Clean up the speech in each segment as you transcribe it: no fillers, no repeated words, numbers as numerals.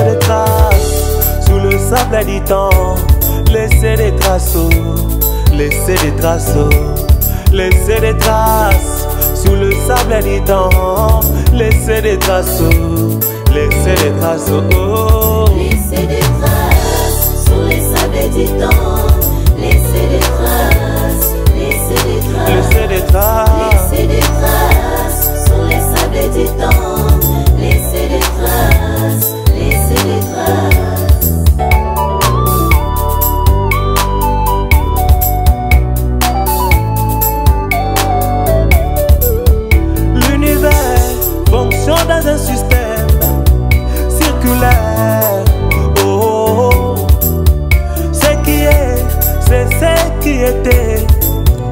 laisser des traces sous le sable du temps. Laisser des traces, laisser des traces, laisser des traces sous le sable du temps. Laisser des traces, laisser des traces, oh. Laisser des traces sous les sables du temps. Laisser des traces, laisser des traces, laisser des traces, laisser des traces sous les sables du temps. Laisser des traces, laisser des traces. Fonctionne dans un système circulaire. Oh, oh. Ce qui est, c'est ce qui était.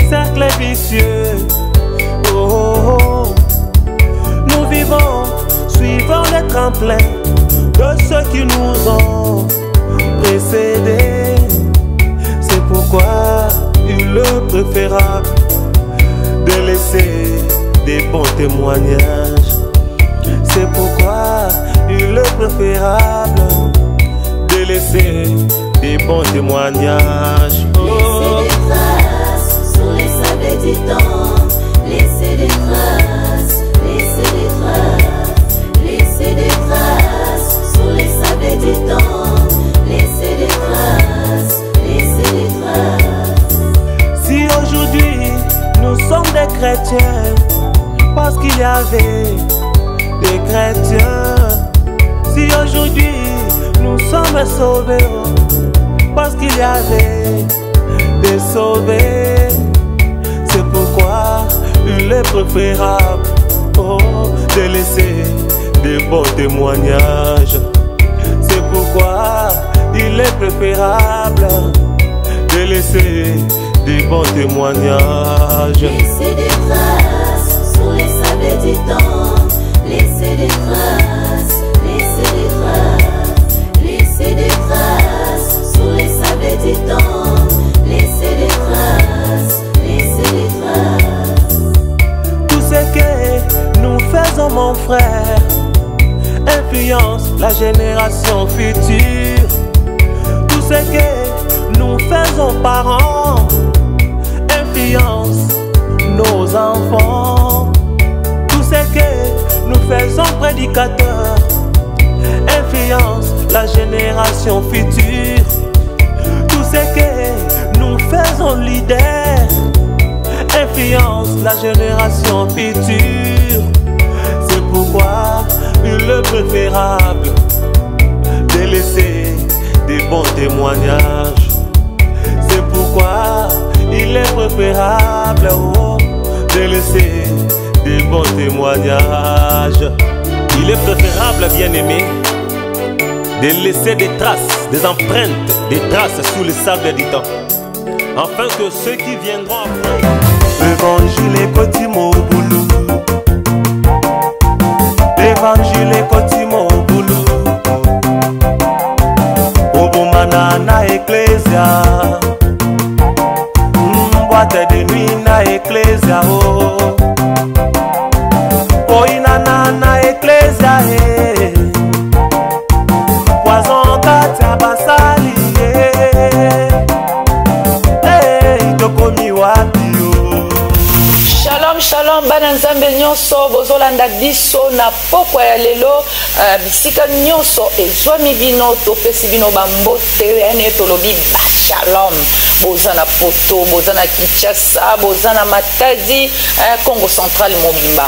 Cercle vicieux. Oh, oh. Nous vivons, suivant les tremplins de ceux qui nous ont précédés. C'est pourquoi il est préférable de laisser des bons témoignages. C'est pourquoi il est préférable de laisser des bons témoignages. Oh. Laisser des traces sous les sables du temps. Laisser des traces, laisser des traces, laisser des traces sous les sables du temps. Laisser des traces, laisser des traces. Si aujourd'hui nous sommes des chrétiens, parce qu'il y avait des chrétiens. Si aujourd'hui nous sommes sauvés, parce qu'il y avait des sauvés, c'est pourquoi il est préférable, oh, de laisser des bons témoignages. C'est pourquoi il est préférable de laisser des bons témoignages. Laisser des traces sous les sables du temps. Laissez des traces, laissez des traces, laissez des traces sous les sables du temps. Laissez des traces, laissez des traces. Tout ce que nous faisons, mon frère, influence la génération future. Tout ce que nous faisons, parents, influence nos enfants. Tout ce que nous faisons, prédicateurs, influence la génération future. Tout ce que nous faisons, leaders, influence la génération future. C'est pourquoi il est préférable de laisser des bons témoignages. C'est pourquoi il est préférable, oh, de laisser des bons témoignages. Il est préférable, bien-aimé, de laisser des traces, des empreintes, des traces sous le sable du temps, afin que ceux qui viendront après. L'évangile est Kotimo Boulou. L'évangile est Kotimo Boulou. Obumana na ecclesia. Boîte de nuit na ecclesia. Oh. Na ecclesia, poison katia basali, itokomi wapi yo. Shalom, shalom, bana nzambe nyonso, bozolanda biso na pokwa ya lelo, bisika nyonso ezwami bino, topesi bino bambote, ene tolobi ba shalom. Bozana Poto, Bozana Kinshasa, Bozana Matadi, Congo Central Mobimba.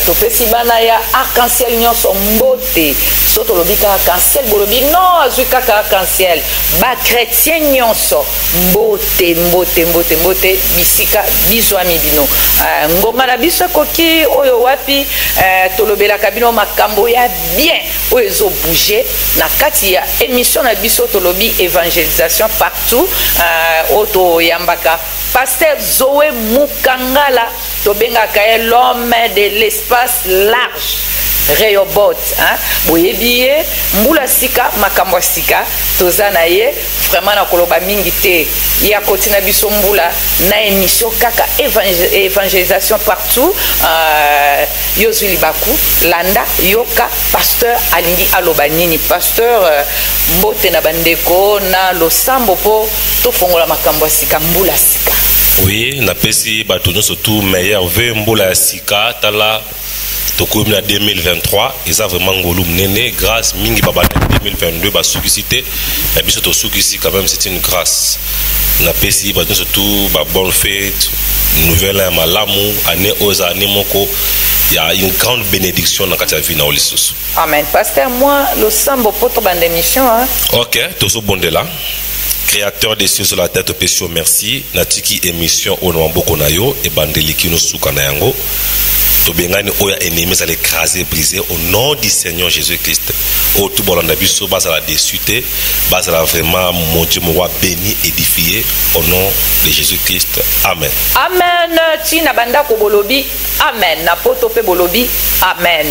Topesi bana ya arc-en-ciel nyonso mbote. Soto lobika arc-en-ciel bolobi non azuka arc-en-ciel. Ba chrétien nyonso mbote mbote mbote mbote bisika bizwami bino. Ngoma na biso koki oyo wapi tolobela kabino makambo ya bien oyo ezo bouger na kati ya émission na biso tolobi évangélisation partout. Oto Yambaka Pasteur Zoé Mukangala Tobengaka l'homme de l'espace large. Rehoboth boyebi mbula sika makambo sika tozana ye vraiment na koloba mingi te ya kotina biso mbula na émission kaka évangélisation partout yozuli baku landa yoka pasteur alingi aloba nini pasteur mbote na bandeko na losambo po tofongola makambo sika mbula sika. Oui, na pesi bato surtout meilleur vœu mbula sika tala tokomi na 2023 eza vraiment ngolu mnene grâce mingi baba 2022 ba sukisité mais biso to sukisi quand même c'est une grâce na pesi bato surtout ba bonne fête nouvelle à malamu année aux années moko il y a une grande bénédiction dans la vie na olisus. Amen. Pasteur moi le sambo poto bande émission OK, tozo bonde là. Créateur des cieux sur la terre, te pécho merci. Natiki émission au nom boko na yo et bandeliki no suka na yango. To bengani oya ennemi ça l'écraser briser au nom du Seigneur Jésus-Christ. Au tout bolanda biso basa la désuité, basa la vraiment mon Dieu mo béni édifié au nom de Jésus-Christ. Amen. Amen. Tina banda ko bolobi. Amen. Na poto pe bolobi. Amen.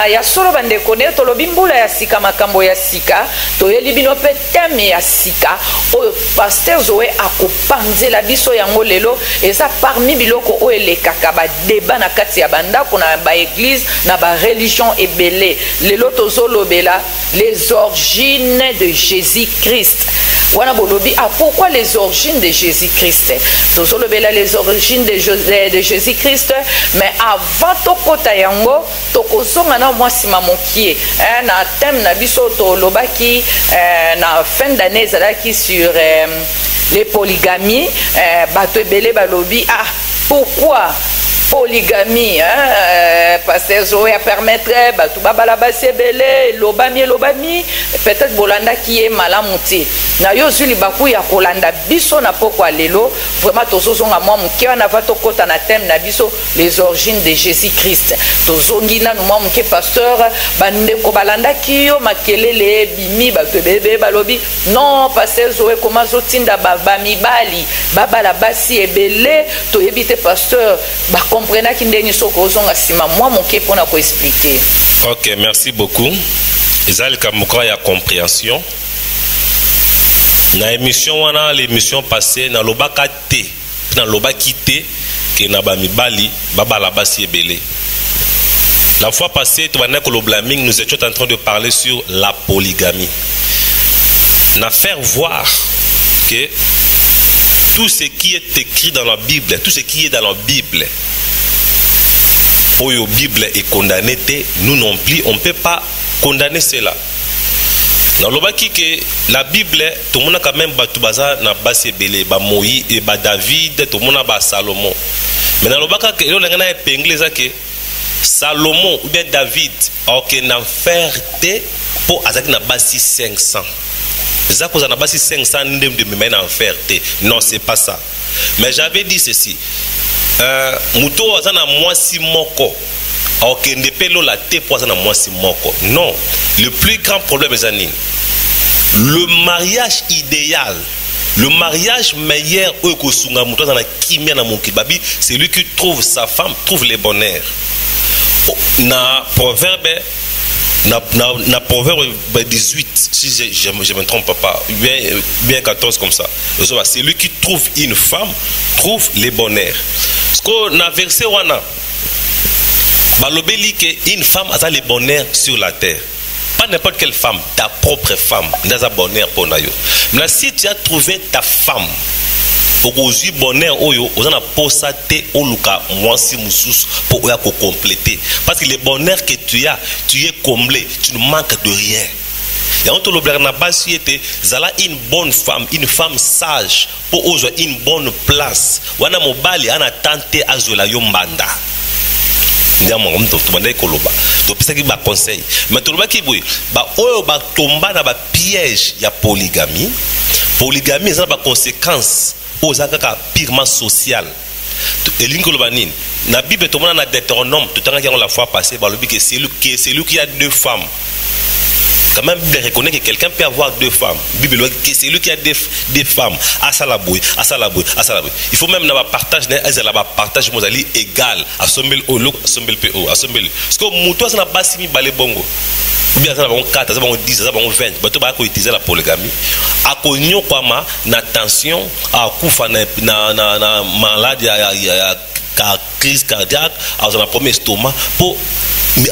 Ya solo bande kone to lobi mbula ya sika makambo ya sika to yeli bino pe teme ya sika o pasteur Zoé akopanzela biso yango lelo eza parmi biloko o elekaka ba débat na kati ya banda kona ba église na ba religion ebele lelo tozolobela les origines de Jésus-Christ. Wana bolobi pourquoi les origines de Jésus-Christ tozolobela les origines de Jésus-Christ mais avant tokota yango tokozonga na mwasi mamokie na thème na biso to lobaki na fin d'année ezalaki sur les polygamies bato ebele balobi pourquoi polygamie pasteur Zoé permettrait bato babala basebele lobami peut-être bolanda qui est malamuti na yo zuli baku ya kolanda biso na poko lelo vraiment tozozonga mwa muke wana va tokota na thème na biso les origines de Jésus-Christ tozongi na mwa muke pasteur bande ko balanda kiyo makelele bimi bato bebe balobi non pasteur Zoé comment zotinda baba mibali babala basi ebele to yebite pasteur ba comprendre ki ndeni soko zonga sima mwa muke pona ko expliquer. OK, merci beaucoup. Ezali kamukra ya compréhension. Na émission wana l'émission passée na lobaka te na lobaki te ke na ba mibali babala basi ebele. La fois passée to bana ko lo blaming nous étions en train de parler sur la polygamie. Na faire voir que tout ce qui est écrit dans la Bible, tout ce qui est dans la Bible, pour la Bible est condamné, nous non plus, on ne peut pas condamner cela. Dans le bas qui la Bible, tout le monde a quand même batubaza na basi belé, ba Moïse et ba David, tout le monde a ba Salomon. Mais dans le bas qui le ngana épinglé ça que Salomon ou bien David, ok na faire te pour azaki na basi 500. Ça cause na basi 500 ndem de me na faire te. Non, c'est pas ça. Mais j'avais dit ceci. Muto azana mwasi moko. Ok, ndepelo la te pour azana mwasi moko. Non, le plus grand problème est anine. Le mariage idéal, le mariage meilleur c'est lui qui trouve sa femme, trouve les bonheurs. Na proverbe na proverbe 18, si je me trompe pas, bien 14 comme ça. C'est lui qui trouve une femme, trouve les bonheurs. Parce que na verset wana balobeli que une femme a les bonheurs sur la terre. Pas n'importe quelle femme, ta propre femme, n'a bonheur pour nayo. Mais si tu as trouvé ta femme, aujourd'hui bonheur oyo, on a posate oluka mwasi musus pour oya ko compléter. Parce que le bonheur que tu es comblé, tu ne manques de rien. Et on te l'oblige basi était zala une bonne femme, une femme sage pour aujourd'hui une bonne place. Wana mobali ana tante azola yombanda. Ndiamo mto tubandai koloba to pesa ki ba conseil mais to loba ki boy ba oyo ba tomba na ba piège ya polygamie ça ba conséquence aux akaka purement social et l'ingoloba nini na Bible to mona na Deutéronome tout temps la fois passée ba lobi que c'est lui qui a deux femmes Quand même, Bible reconnaît que quelqu'un peut avoir 2 femmes. Bible que c'est lui qui a des femmes. À ça la bouille, à ça la bouille, à ça la bouille. Il faut même avoir partage, partage mozali égal. À sombel au look, à sombel PO, à sombel. Parce que mouton ça n'a pas si mis balé bongo. Ou bien ça va on 4, ça va on 10, ça va on 20. Bato ba ko utiliser la polygamie. A konyo kwa ma na tension, a kufa na maladie ya crise cardiaque, a na premier estomac pour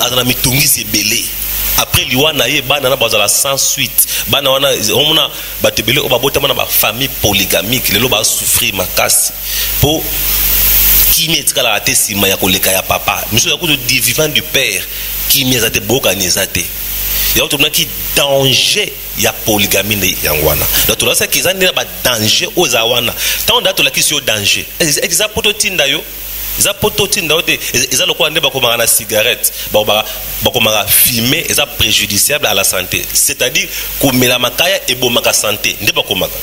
a na mitungi c'est belé. Après liwana ye bana na bazala sans suite bana wana omona batebele obabota na ba famille polygamique lelo ba souffrir makasi pour qui metka la tête sima ya koleka ya papa monsieur yakuto du vivant du père qui miezate boka nezate ya to na ki danger ya polygamie ne yangwana donc to la ça ki zani ba danger ozawana tant dato la ki sur danger exa pototinda yo za pototinda ote eza lokwa nde bakomaka na cigarette bakomaka fumer eza préjudiciable à la santé, c'est-à-dire komela makaya ebomaka santé nde bakomaka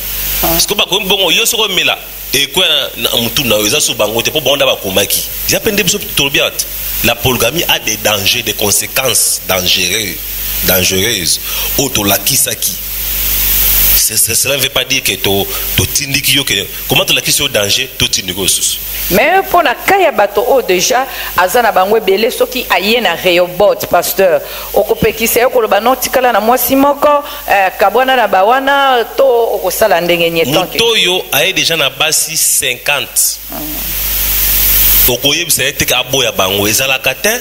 parce que bakomi bongo yo soko mela et quoi na mutu na eza so bango te po bonda bakomaki ya pende biso tolobiat. La polygamie a des dangers, des conséquences dangereuses otolakisaki. Cela ne veut pas dire que comment tu l'as quitté au danger, tout est mais pour la kaya bato o déjà azana bangwe belé so qui aye na Rehoboth pasteur okopekisa yo koloba notikala na mwasi moko kabwana na bawana to okosala ndenge nyetonke moto yo aye déjà na basi 50 okoyebisa ete ka boya bango ezala katin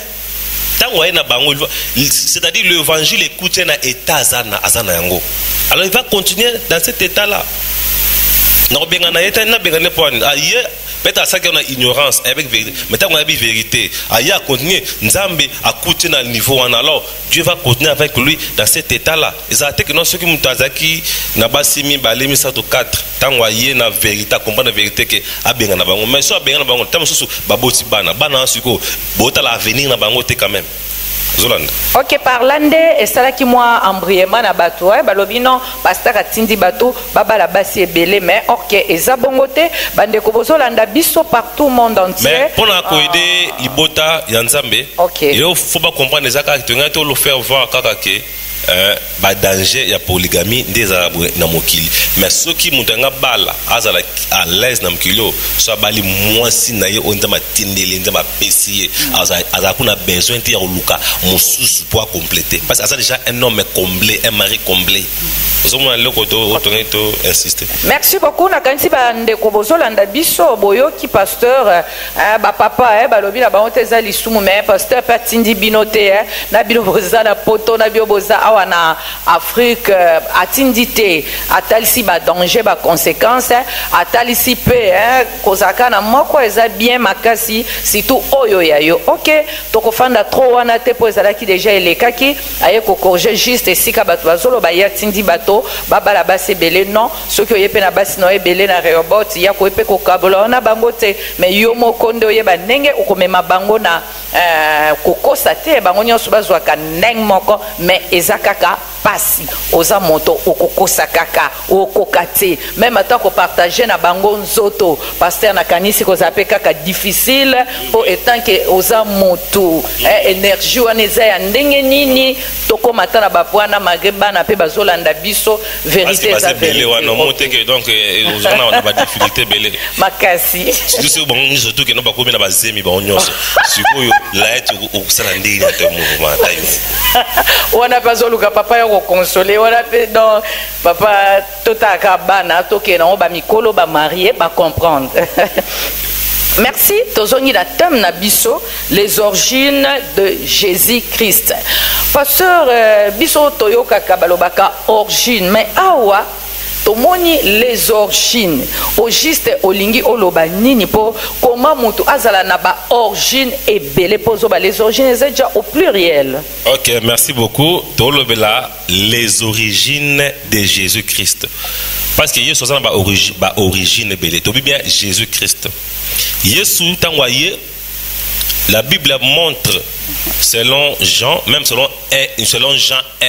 tango aye na bango c'est-à-dire l'évangile écoute na état azana yango. Alors il va continuer dans cet état-là. Peut-être à ça qu'on a ignorance avec vérité. Mais tant qu'on a dit vérité, il a continué. Nzambe a coûté dans le niveau. Alors Dieu va continuer avec lui dans cet état-là. Et ça a été que non, ceux qui m'ont dit n'a pas si mis balé ça 4. Tant qu'on a la vérité, comprendre la vérité que a bien na bango. Mais soit bien na bango, tant que sous baboti bana, bana suko, bota l'avenir na bango te quand même. Ok, parlande et ça là qui moi embrièmement na bateau, balobi non, pasteur atindi bateau, baba la basi est belé, mais ok, et ça bongote, bande kobozo landa biso partout monde entier. Mais pour la aider libota yanzambe, ok, il faut pas comprendre les actes, tu as le faire voir kakake. Danger ya polygamie des arabes na mokili mais ceux qui mutanga bala azala à l'aise na mokilo so bali mwasi na ye onda matindele nda mapesi azala kuna besoin de luka mosusu pour compléter parce que ça déjà un homme comblé, un mari comblé. Merci beaucoup na kanti ba ndeko bozolanda biso boyo ki pasteur ba papa ba lobi na ba onteza lisumu mais pasteur patindi binote na bino boza na poto na bio boza awa na Afrique atindité atalisi ba danger ba conséquences atalisi pe kozaka na moko eza bien makasi surtout oyo ya yo. OK tokofanda trop wana te po ezala ki déjà elekaki aye ko corriger juste esika bato bazolo ba ya tindi bato baba la basi belé non ceux qui oyé na basi no belé na Rehoboth ya ko epe ko kabola na bango te mais yo moko nde oyeba ndenge okomema bango na kokosa te bango nyonso bazwaka ndenge moko mais ezakaka pasi oza moto okokosa kaka okokate même ata ko partager na bango nzoto pasteur na kanisi ko zape kaka difficile pour étant que oza moto énergie wana eza ya ndenge nini toko matana bapwana mageba na pe bazolanda biso vérité eza vérité wana monte que donc ozana na ba difficulté belé makasi surtout bon surtout que no bakomi na bazemi ba onyoso sikoyo la etu okusala ndenge na te mouvement tayo wana bazoluka papa yo consoler wana pe donc papa tota kabana toke na ba mikolo ba marié ba comprendre. Merci. Tozoni la thème nabiso les origines de Jésus-Christ. Pasteur biso toyoka kabalobaka origine mais awa tomoni les origines au juste olingi oloba nini po comment mutu azala na ba origine et belé pozo ba les origines c'est déjà au pluriel. OK, merci beaucoup. Tolobela les origines de Jésus-Christ. Parce que Yesu azana ba origine belé. To bien Jésus-Christ. Yesu tangoye la Bible montre selon Jean, même selon Jean 1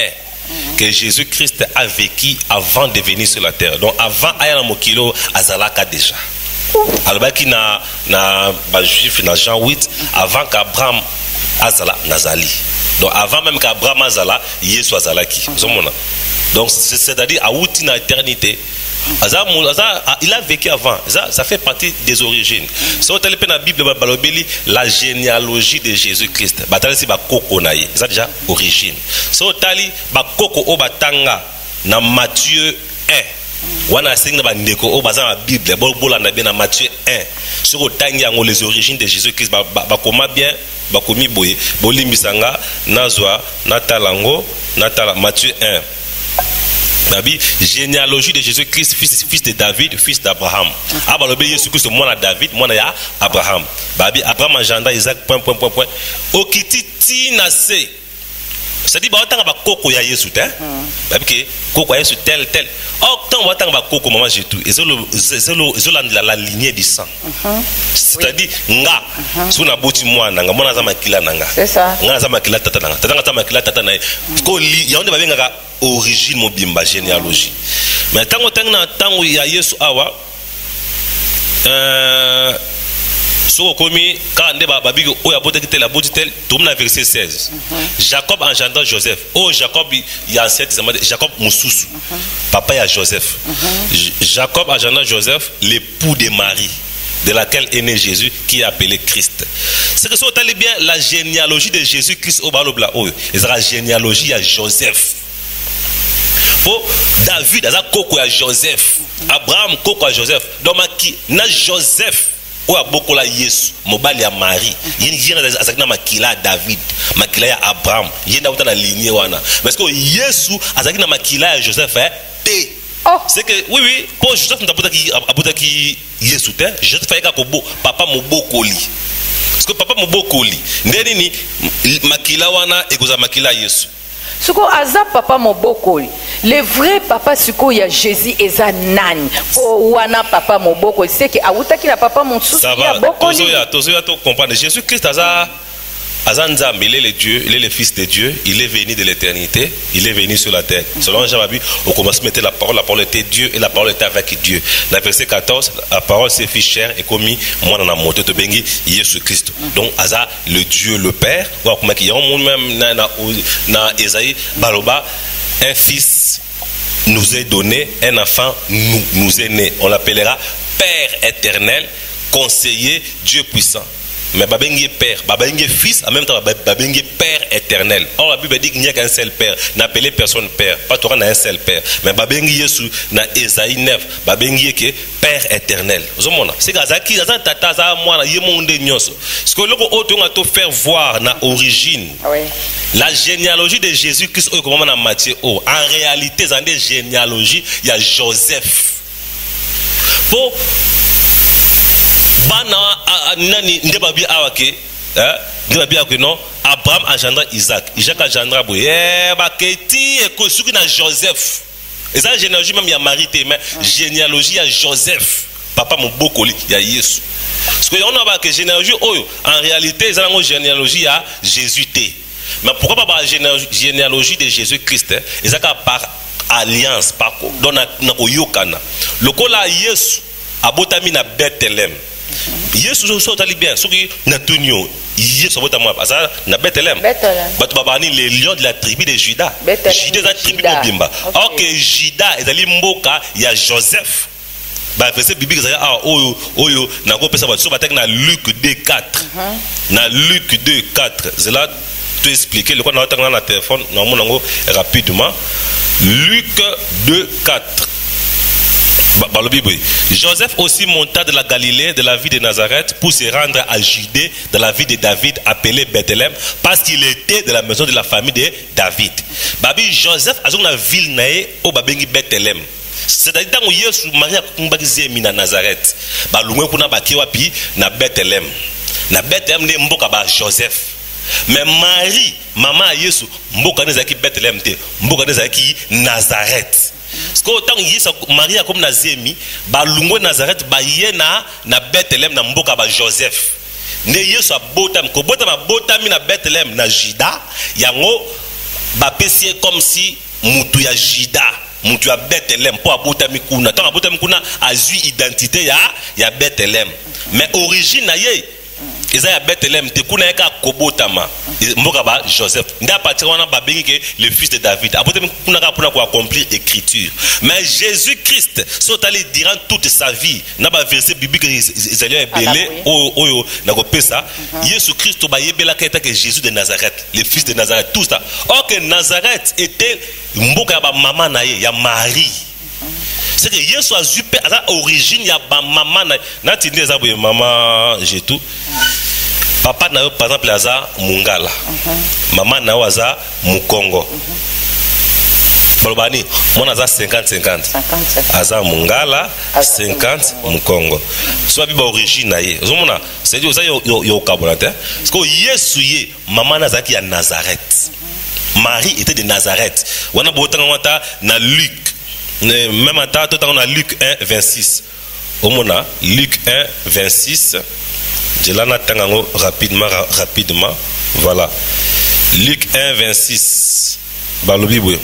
que Jésus-Christ a vécu avant de venir sur la terre. Donc avant ayana mokilo azalaka déjà. Alors qui na juif na Jean 8 avant qu'Abraham azala nazali. Donc avant même qu'Abraham azala, Yesu azalaki. Donc c'est-à-dire à outil dans l'éternité. Il a vécu avant. Ça fait partie des origines. Si on lit la Bible, la généalogie de Jésus-Christ, c'est déjà origine. Si on lit Obatanga dans Matthieu 1, on a enseigné dans la Bible, dans Matthieu 1, sur les origines de Jésus-Christ, comment bien, bakomi boye, bolimbisanga, nazwa, natalango, Matthieu 1. Babi, généalogie de Jésus-Christ, fils de David, fils d'Abraham. Abalobi Jésus-Christ, moi David, moi ya Abraham. Babi, Abraham agenda Isaac, point. Okititi nase. C'est-à-dire, bah, on va koko ya Yesu, hein? Babi, que koko ya Yesu tel. Oh, tant on va koko, maman, j'ai tout. Et c'est la lignée du sang. C'est-à-dire, nga, si on a bouti moi, nanga, moi, n'a makila nanga. C'est ça. Nga, n'a makila tata nanga. Tata makila tata nanga. Il y a un débat, nga, origine mobimba généalogie. Mais tant que il y a Yesu awa so komi quand ndeba babiko o ya botekitel la botitel tout na verset 16. Jacob engendre Joseph. Oh Jacob il y a cette Jacob Moussousou. Papa ya Joseph. Jacob engendre Joseph, l'époux de Marie, de laquelle est né Jésus, qui est appelé Christ. C'est que si on t'a bien la généalogie de Jésus-Christ au balobla oh, il sera généalogie à Joseph. David, Koko à Joseph, Abraham, Koko à Joseph. Donc, na Joseph, ou a beaucoup la Yesu, Mobali à Marie, il y a makila David, makila à Abraham, il y a dans la lignée wana. Parce que Yesu, azakina makila à Joseph, té. C'est que oui, pour Joseph, nous avons qui Yesu, Joseph fait que papa mobokoli. Parce que papa mobokoli, ndeni makila wana ekoza makila Yesu. Suko aza papa moboko le vrai papa suko ya Jésus eza nani o wana papa moboko c'est que awutaki na papa monsusu ya boko tozoya to comprendre Jésus Christ aza Nzambe, il est le Dieu, il est le Fils de Dieu, il est venu de l'éternité, il est venu sur la terre. Selon Jean Babi, au commencement était la parole était Dieu et la parole était avec Dieu. Dans le verset 14, la parole s'est fait chair et commis moi dans la montée de Bengi, Jésus Christ. Donc, Aza, le Dieu, le Père, ou comme il y a un même dans Esaïe, Baloba, un fils nous est donné, un enfant nous est né. On l'appellera Père éternel, conseiller, Dieu puissant. Mais Babengi Père, Babengi Fils, en même temps Babengi Père éternel. Or la Bible dit qu'il n'y a qu'un seul Père, n'appelez personne Père, pas toi n'a un seul Père. Mais Babengi Yesu, na Esaïe 9, Babengi que Père éternel. C'est que Zaki, Tata, Za, moi, Yemonde Nyos. Ce que l'on a tout faire voir na origine. La généalogie de Jésus-Christ, comment on a Matthieu, en réalité, dans des généalogies, il y a Joseph. Pour bana nani ndebabi awake ndebabi awake non Abraham engendre Isaac engendre boye baketi eko suki na Joseph et ça généalogie même ya Marie mais généalogie à Joseph papa mobokoli ya Yesu parce que on a ba que généalogie oyo en réalité ça la généalogie à Jésus té mais pourquoi pas généalogie de Jésus-Christ et ça par alliance par dans na koyokana lokola Yesu abotami na Bethlehem. Yesu sotali bien soki na tunyo Yesu abota moi ça na Bethlehem batu babani les lions de la tribu de Juda Juda la tribu de Bimba OK Juda ezali mboka ya Joseph ba verset biblique ça oyo na ko pesa ba so batek na Luc 2:4 na Luc 2:4 c'est là tout expliquer le quoi na tanga na téléphone na monango rapidement Luc 2:4. Joseph aussi monta de la Galilée, de la ville de Nazareth, pour se rendre à Judée, de la ville de David, appelée Bethléem, parce qu'il était de la maison de la famille de David. Babi Joseph a la ville naé au Babengi Bethléem. C'est-à-dire que Yesu Maria kumbaki na Nazareth. Ba lumwe kuna bakiwa pi na Bethléem. Na Bethléem ne mboka ba Joseph. Mais Marie, maman Yesu, mboka ne zaki Bethléem te, mboka ne zaki Nazareth. Parce que autant Yesu Maria comme Nazemi, ba lungo Nazareth ba yena na Bethléem na mboka ba Joseph. Ne Yesu abotam ko botam abotami na Bethléem na Juda, yango ba pesi comme si mutu ya Juda, mutu ya Bethléem po abotami kuna. Tant abotami kuna azui identité ya Bethléem. Mais origine na ye Eza ya Bethléem te kuna eka kobotama. mboka ba Joseph nda partir wana ba bengi que le fils de David après kunaka pour accomplir écriture mais Jésus-Christ sotali durant toute sa vie na ba verset biblique Isaïe belé oyo na ko pesa Jésus-Christ ba yebela kaita que Jésus de Nazareth le fils de Nazareth tout ça. Or que Nazareth était mboka ba maman na ye ya Marie. C'est que Jésus a zupe à l'origine ya ba maman na tindi za boye maman j'ai tout. Papa na yo par exemple aza Mungala. Maman na yo aza Mukongo. Bolobani mon aza 50-50. Aza Mungala 50 Mukongo. Soit biba origine na ye. Ozomona c'est dit oza yo kabonate. Parce que Yesu ye maman na zaki ya Nazareth. Marie était de Nazareth. Wana botanga wata na Luc. Même à temps on a Luc 1 26. Omona Luc 1 26. Je l'en attends rapidement. Voilà. Luc 1 26. Balobiboué.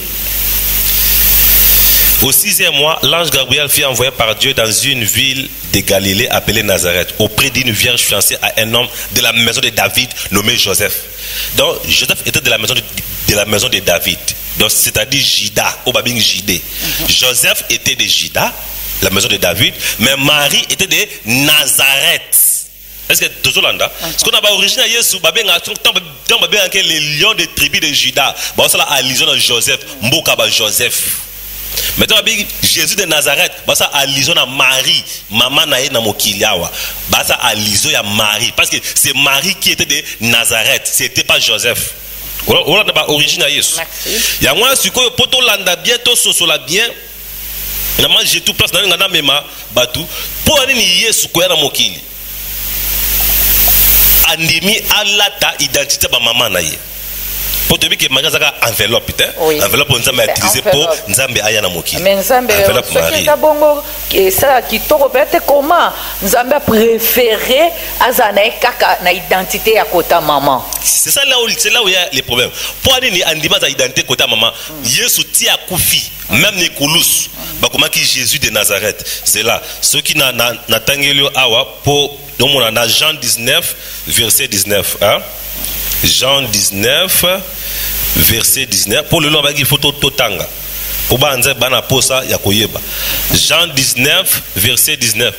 Au 6e mois, l'ange Gabriel fut envoyé par Dieu dans une ville de Galilée appelée Nazareth, auprès d'une vierge fiancée à un homme de la maison de David nommé Joseph. Donc Joseph était de la maison de David. Donc c'est-à-dire Juda, au babing Judée. Joseph était de Juda, la maison de David, mais Marie était de Nazareth. Est-ce que tout le monde ce qu'on a origine à Yesu, les lions des tribus de Juda, ça a allusion à Joseph, Mboka Joseph. Maintenant, Jésus de Nazareth, ça a allusion à Marie, maman naïe na mokiliawa. Ça a allusion à Marie, parce que c'est Marie qui était de Nazareth, c'était pas Joseph. On a pas origine à Yesu. Il y a moi, si vous poto landa bien, to sosola bien. Moi, j'ai tout place dans le mema batu. Pour aller ni Yesu quoi na mokili. Andimi alata identité ba maman naïe. Pour te dire que magaza enveloppe enveloppe on a utilisé pour nzambe aya na mokili. Mais nzambe ce qui est bongo et ça qui toro peut-être comment nzambe a préféré azana kaka na identité ya kota maman. C'est ça là où il y a les problèmes. Pour aller ni andima za identité kota maman, Yesu ti akufi même Nicolas bakoma ki Jésus de Nazareth. C'est là ceux qui na tangelio awa pour donc on a Jean 19 verset 19 hein. Jean 19 verset 19 pour le nom il faut totanga pour banze bana posa ya koyeba. Jean 19 verset 19.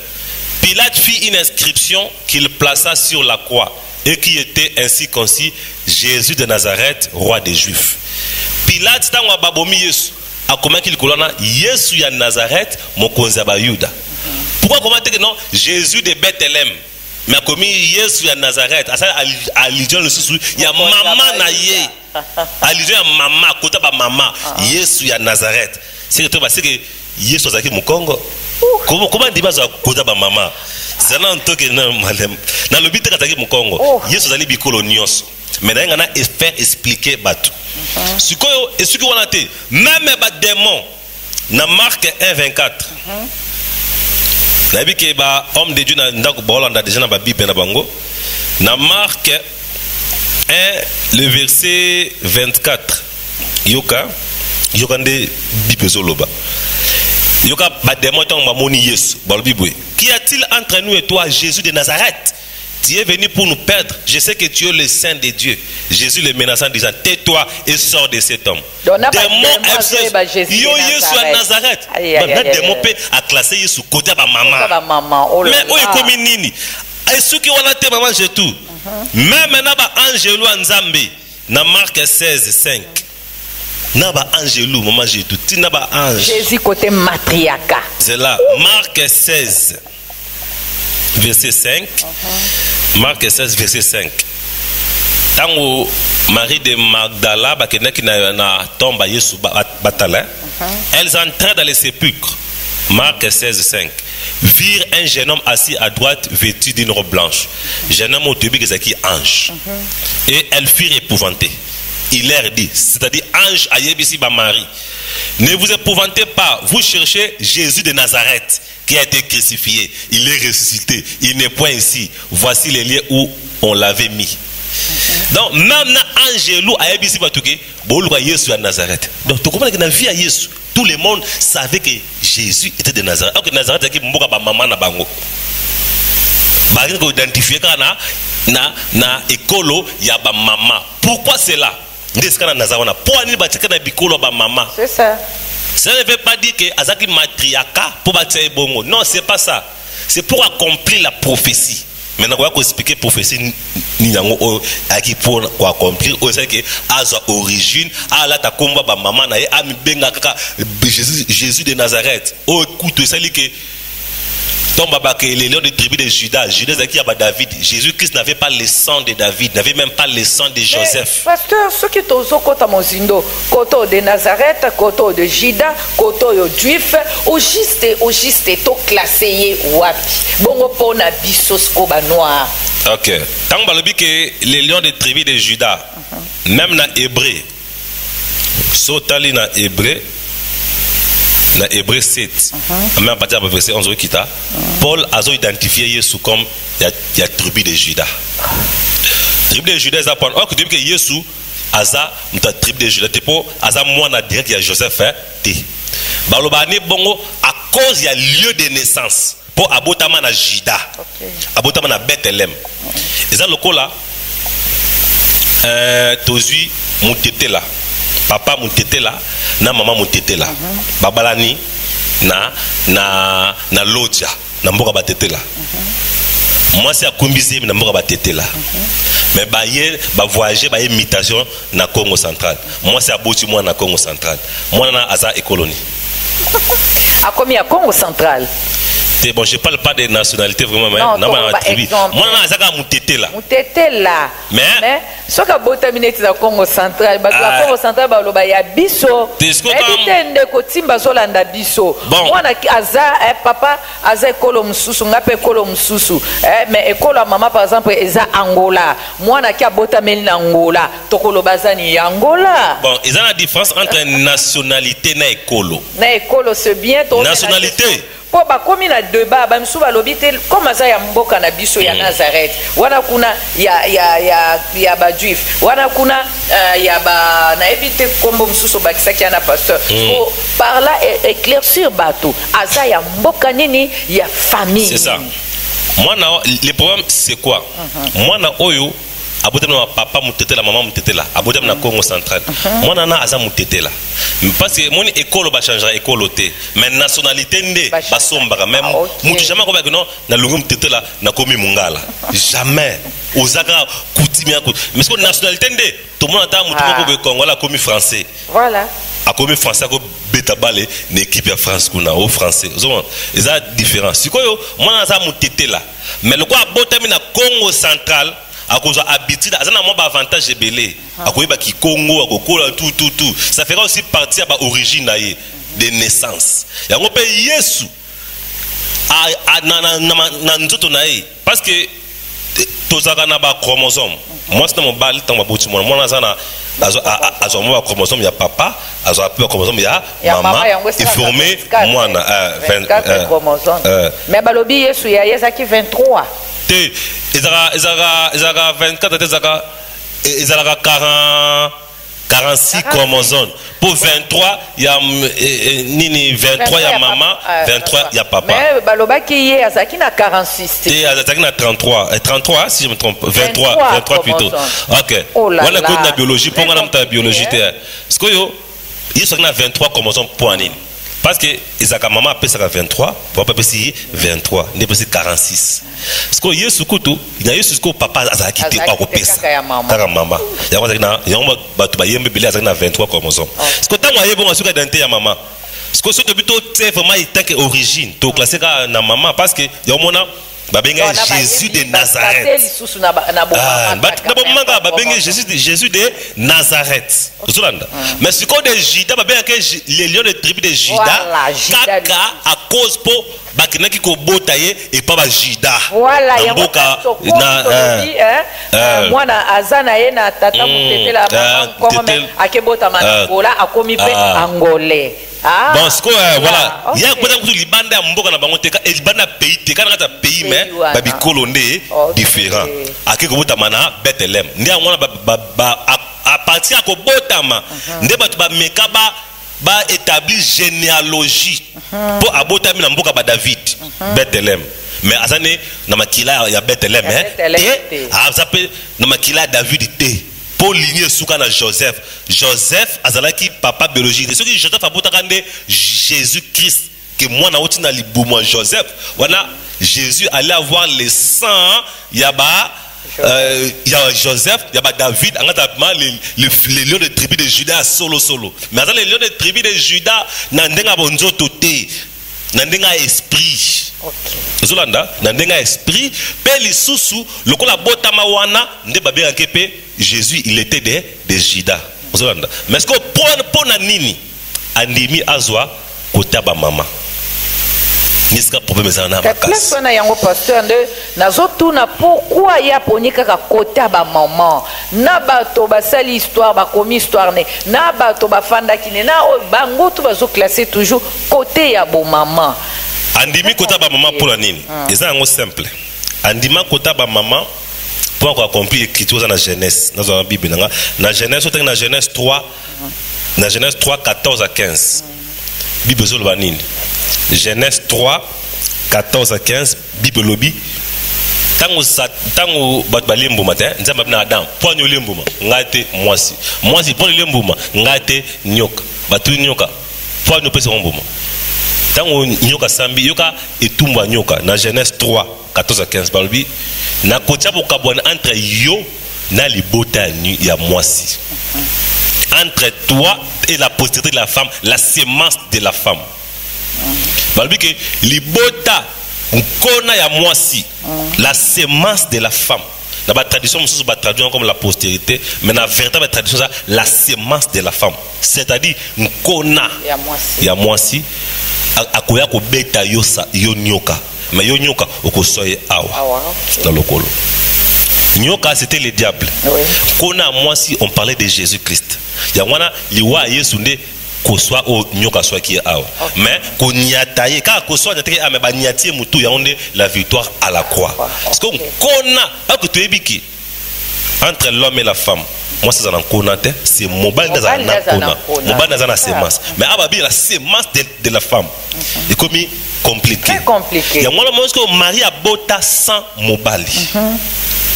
Pilate fit une inscription qu'il plaça sur la croix et qui était ainsi concis: Jésus de Nazareth, roi des Juifs. Pilate tango babomi Yesu akoma qu'il kolona Yesu ya Nazareth mokonzi ba Yuda. Pourquoi commenter que non Jésus de Bethléem? Mais comme Yesu ya Nazareth, ça allusion le sous ya maman na ye. Allusion ya maman, kota ba maman, Yesu ya Nazareth. C'est que Yesu azaki Mukongo. Comment dit baza kota ba maman? Zana ntoke na malem. Na lobite kataki Mukongo. Yesu azali bikolo nyonso. Mais na ngana faire expliquer batu. Sikoyo esuki wana te, même ba démon na Marc 1:24. Nabi ke ba homme de Dieu na ndako bolanda déjà na ba Bible na bango na Marc 1 le verset 24 yoka nde Bible zoloba yoka ba démon ton ba moni Yesu ba Bible qu'y a-t-il entre nous et toi Jésus de Nazareth? Tu es venu pour nous perdre. Je sais que tu es le Saint de Dieu. Jésus le menaçant disant tais-toi et sors de cet homme. Démon Jésus à Nazareth. Démon peut a classé Jésus côté ba maman. Mais où est comme nini? Et ceux qui ont été maman j'ai tout. Même na ba angelo nzambe na Marc 16:5. Na ba angelo maman j'ai tout. Ti na ba ange. Jésus côté matriarcat. C'est là Marc 16 verset 5. Marc 16 verset 5. Tango Marie de Magdala bakenaki na tomba Yesu batala. Elles entraient dans les sépulcres. Marc 16 5. Virent un jeune homme assis à droite vêtu d'une robe blanche. Jeune homme au début qui ange. Et elles furent épouvantées. Il leur dit, c'est-à-dire ange ayebisi ba Marie, ne vous épouvantez pas, vous cherchez Jésus de Nazareth qui a été crucifié, il est ressuscité, il n'est point ici. Voici les lieux où on l'avait mis. Donc même na angelou ayebisi batuke boluka Yesu à Nazareth. Donc tu comprends que dans la vie à Yesu, tout le monde savait que Jésus était de Nazareth. Alors que Nazareth qui mboka ba maman na bango. Ba ko identifier kana na ekolo ya ba mama. Pourquoi c'est là? C'est ça. Ça ne veut pas dire que azaki matriarcat pour bâtir bongo. Non, c'est pas ça. C'est pour accomplir la prophétie. Maintenant, on va expliquer prophétie ni yango aki pour accomplir. On sait que azo origine, ala ta komba ba maman na ye ami benga kaka Jésus de Nazareth. Oh écoute, ça dit que les lions de tribu de Judas, David, Jésus-Christ n'avait pas le sang de David, n'avait même pas le sang de Joseph. Pasteur, ce qui est au Zokota Mozindo, Koto de Nazareth, Koto de Judas, Koto de Juif, au juste, to classé wapi. Bongo pona bisos koba noir. Ok. Tant que les lions de tribu de Judas, même na hébreu, sotali na hébreu. Dans Hébreu 7, même à partir du verset 11, Paul a identifié Jésus comme la tribu de Judas. Tribu de Judas, c'est pour que Jésus a la tribu de Judas. A moi direct il y a Joseph. Balobani bongo à cause il y a lieu de naissance pour abotama na Juda, abotama na Bethléem. Et ça le coup là, tozui mutete là. Papa mutete là, na maman mutete là. Babalani na lodja, na mboka batete là. Moi c'est à Kumbizi na mboka batete là. Mais ba voyager ba imitation na Congo central. Moi c'est à Boti moi na Congo central. Moi na aza écolonie. A combien à Congo central? Bon, je ne parle pas des nationalités vraiment, mais non, moi, je suis Moutete là. Moutete là. Mais, ce que vous avez Congo central, Congo central, il y a biso. Moi, papa, aza ekolo mususu, ngape ekolo mususu. Mais ekolo maman, par exemple, eza Angola. Moi, na kia botameli na Angola. Tokolo bazani Angola. Bon, il y a la différence entre nationalité et ekolo. Na ekolo, c'est bien. Nationalité. Po ba komi na débat ba msuba lobite comme ça ya mboka na biso ya Nazareth wana kuna ya ba juif wana kuna ya ba na éviter kombo msuso ba kisaki na pasteur pour par là éclaircir bateau aza ya mboka nini ya famille. C'est ça. Moi le problème c'est quoi? Moi na oyo abotem na papa mutete la maman mutete la abotem na Congo central. Moi na aza mutete la. Parce que mon école va changer école té mais nationalité ndé ba sombaka même mutu jamais ko ba que non na lungu mutete la na komi mungala jamais ozaka coutume mais ce que nationalité ndé tout le monde ata mutu ko be Congo la komi français. Voilà. A komi français ko beta balé na équipe ya France kuna au français. Ils a différence. Si ko yo moi na aza mutete la mais le quoi abotem na Congo central à cause d'habitude, ça n'a pas avantage de belé. À cause de Congo, à cause de tout. Ça fera aussi partie de l'origine de naissance. Il y a un peu Yesu. Parce que tous les chromosomes. Moi, c'est mon bal, tant ma boutique. Moi, j'ai chromosome, il y a papa, j'ai un chromosome, il y a maman. Il formé moi 24 chromosomes. Mais balobi Yesu, il y a 23. Ils ont 24, ils ont 46 chromosomes. Pour 23, il y a 23, il y a maman, 23, il y a papa. Mais Baloba qui est à 46. Il y a 33, 33 si je me trompe, 23 plutôt. Ok. Voilà la biologie, pour moi, la biologie. Parce que il y a 23 chromosomes pour un. Parce que Isaka maman appelle ça 23, papa appelle ça 23, il appelle ça 46. Parce que Yesu kutu, il y a Yesu que papa a quitté à côté ça. Car maman, il y a 23 chromosomes. Parce que tant que bon à ce que ya maman. Parce que ce que plutôt c'est vraiment il tant que origine, to classé na maman parce que il y a mon Jésus de Nazareth. Jésus de Nazareth. Mais ce qu'on est Judas, les lions de tribu de Judas, kaka à cause pour bakinaki ko botaye et pas Judas. Voilà, il y a moi na azana ye na tata mutete la maman akebota manakola akomi pe angolais. Bon, ce que voilà, il y a peut-être que l'Ibanda mboka na bango teka, l'Ibanda pays teka na pays mais babi coloné différent. Ake ko botamana Bethléem. Ndia mwana à partir ko botama, nde batu ba mekaba ba établir généalogie pour abotami na mboka ba David, Bethléem. mais azane na makila ya Bethléem et azape na makila David té pour ligner suka na Joseph azalaki papa biologique ce qui Joseph abotaka nde Jésus-Christ que moi na otina libumo Joseph wana Jésus allait avoir le sang yaba Joseph yaba David les lions de tribu de Juda solo mais les lions de tribu de Juda na ndenga bonzoto te na ndenga esprit Zolanda na ndenga esprit pe lisusu lokola botama wana nde babeka kepe Jésus il était de Juda Zolanda mais est-ce que pour na nini andimi azwa kota ba mama niska problème ça na makasi place na yango pasteur de nazotuna pourquoi ya ponika ka kota ba maman na bato basali histoire ba komi histoire ne na bato bafanda kine na bango tu bazo classer toujours côté ya bo maman andimi kota ba maman pour la nini eza yango simple andima kota ba maman pour accomplir l'écriture dans la Genèse dans la Bible na Genèse na Genèse 3 na Genèse 3 14 à 15 Bible zo ba nini Genèse 3 14 à 15 Bible lobi tango bat balembo matin nzamba na Adam poigno lembo ngate mwasi poigno lembo ngate nyoka batu nyoka poigno pese mboma tango nyoka sambi yoka etumba nyoka na Genèse 3 14 à 15 balobi na kotia bokabwana entre yo na libota ya mwasi entre toi et la postérité de la femme la sémence de la femme balobi que libota nkona ya mwasi la sémence de la femme na ba tradition mususu ba traduire comme la postérité mais na véritable tradition ça la sémence de la femme c'est-à-dire nkona ya mwasi akoya ko beta yo nyoka mais yo nyoka okosoye awa dans le kolo nyoka c'était le diable kona mwasi on parlait de Jésus-Christ ya wana liwa Yesu nde ko soit au nyoka soit qui est awa mais ko nyataye ka ko soit nyataye a me ba nyatie mutu ya onde la victoire à la croix parce que kona pas que tu ebiki entre l'homme et la femme moi c'est en konate c'est mobile dans un kona mobile dans un sémence mais ababi la sémence de la femme et comme compliqué ya moi moi que Marie a bota sans mobile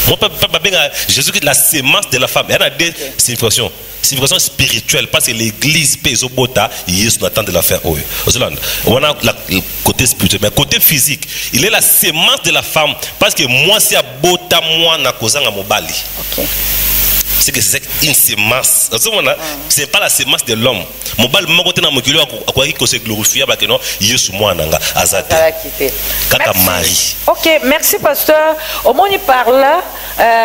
moi pas bien Jésus qui la sémence de la femme il y a deux significations signification spirituelle parce que l'église peso bota Yesu n'attend de la faire on a le côté spirituel mais côté physique il est la sémence de la femme parce que moi c'est bota moi na kozanga mobali c'est que c'est une sémence c'est pas la sémence de l'homme mobali moko te na mokilo akwa ki ko se glorifier ba que non Yesu moi nanga azate kaka Marie. OK, merci pasteur. Au moni par là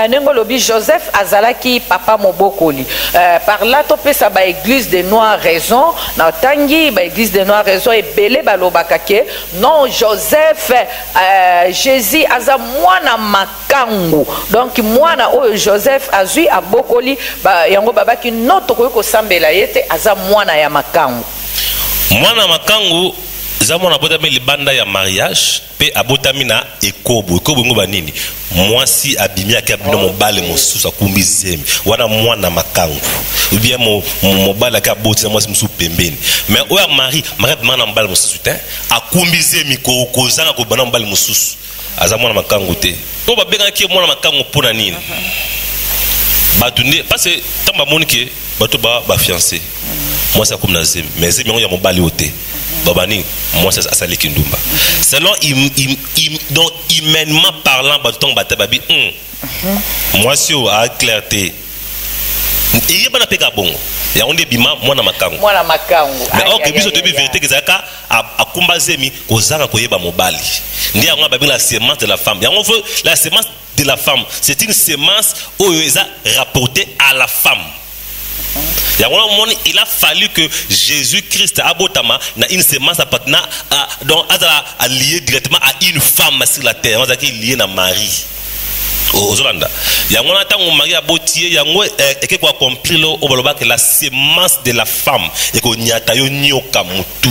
Nengolobi Joseph azalaki papa mobokoli. Par là topé ça ba église des noirs raison na tangi ba église des noirs raison et belé balobaka ke non Joseph Jésus aza mwana makangu. Donc mwana o Joseph azui abokoli ba yango babaki noto ko sambela yete aza mwana ya makangu. Mwana makangu zamona botami libanda ya mariage pe abotami na ekobo ngoba nini mwasi abimi akabino mobale mosusu akumbi zemi wana mwana makangu ou bien mobale akaboti na mwasi musu pembeni mais oya Marie mana mobale mosusu te akumbi zemi ko kozanga ko bana mobale mosusu aza mwana makangu te to babenga ki mwana makangu pona nini batunde parce que tamba monike bato ba fiancé moi ça comme na zemi mais zemi ngo ya mobale ote babani moi c'est asali kindumba selon donc humainement parlant baton batababi moi si a clarté et yebana peka bongo ya onde bima mwana makangu mais ok biso debi vérité que zaka akumba zemi kozanga koyeba mobali ndi yango babi la sémence de la femme yango la sémence de la femme c'est une sémence où eza rapportée à la femme. Il a fallu que Jésus-Christ abotama na une sémence appartenant à lier directement à une femme sur la terre. On a lié na Marie. Aux Hollandais. Il y a un temps où Marie a bottié, il y a un quoi accompli que la sémence de la femme et qu'on y a taillé nyoka mutu.